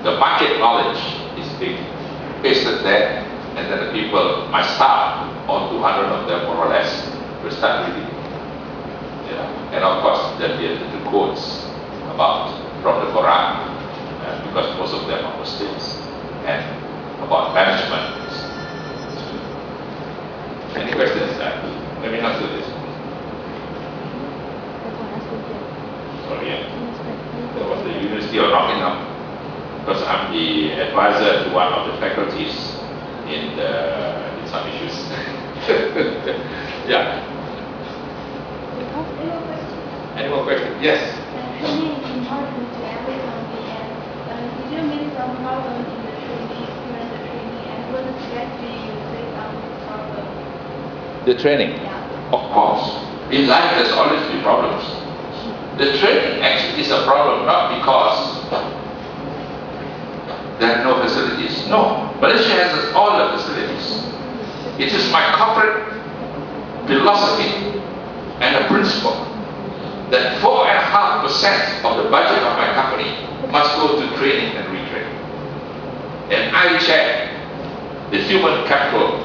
The market knowledge is big, pasted there, and then the people, my staff, all 200 of them more or less, will start reading. And of course there'll be a little quotes about from the Quran, because most of them are Muslims, and about management. Any questions? Let me answer this. Sorry, that was the University of Nottingham, because I'm the advisor to one of the faculties in some issues. Yeah. Any more questions? Yes. Training is important to every company, and did you meet some problem in the training, during the training, and what strategy you face on this problem? The training? Yeah. Of course. In life there's always be problems. The training actually is a problem not because there are no facilities. No. Malaysia has all the facilities. It is my corporate philosophy and a principle that 4.5% of the budget of my company must go to training and retraining. And I chair the human capital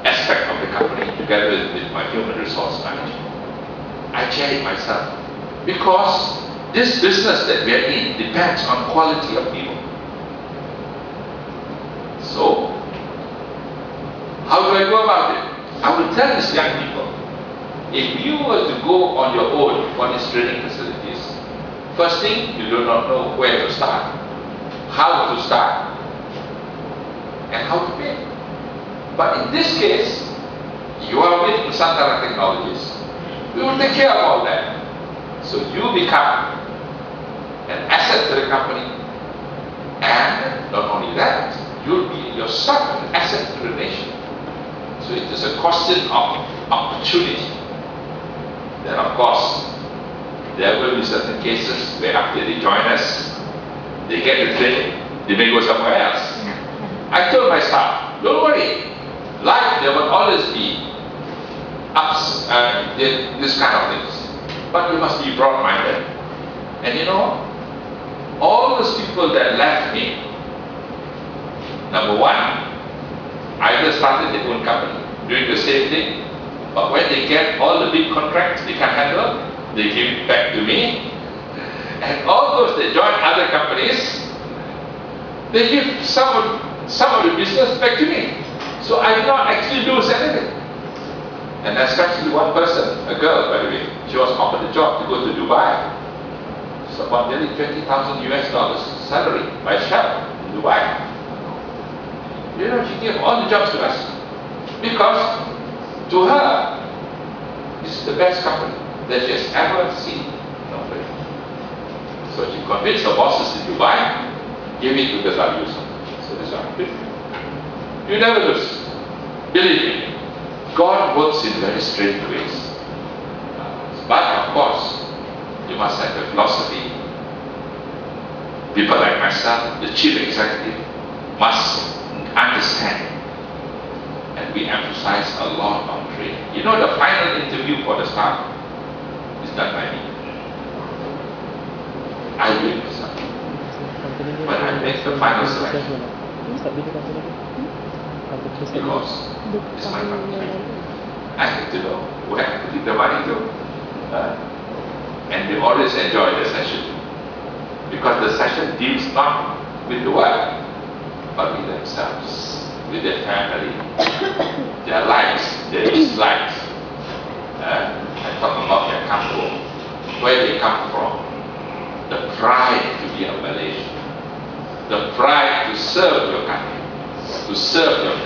aspect of the company together with my human resource manager. I chair it myself because this business that we are in depends on quality of people. So, how do I go about it? I will tell these young people, if you were to go on your own for these training facilities, first thing, you do not know where to start, how to start, and how to pay. But in this case, you are with Nusantara Technologies. We will take care of all that. So you become an asset to the company, and not only that, you'll be yourself an asset to the nation. So it is a question of opportunity. Then of course, there will be certain cases where after they join us, they get the training, they may go somewhere else. I told my staff, don't worry, life there will always be ups and this kind of things. But you must be broad-minded. And you know, all those people that left me, number one, either started their own company, doing the same thing, but when they get all the big contracts they can handle, they give it back to me. And all those that join other companies, they give some of the business back to me. So I did not actually lose anything. And especially one person, a girl by the way, she was offered a job to go to Dubai. So about nearly $20,000 salary by Shell in Dubai. You know, she gave all the jobs to us because to her, this is the best company that she has ever seen. So she convinced her bosses in Dubai, gave it to Ghazali Yusuf. So this one, you never lose. Believe me, God works in very strange ways. But of course, you must have a philosophy. People like myself, the chief executive, must understand. And we emphasize a lot on training. You know, the final interview for the staff is done by me. I do it myself. When I make the final selection, because it's my country. I need to know where to put the money to. And they always enjoy the session. Because the session deals not with the work, but with themselves, with their family, their lives, their dislikes. I talk about their country, where they come from, the pride to be a Malaysian, the pride to serve your country, to serve your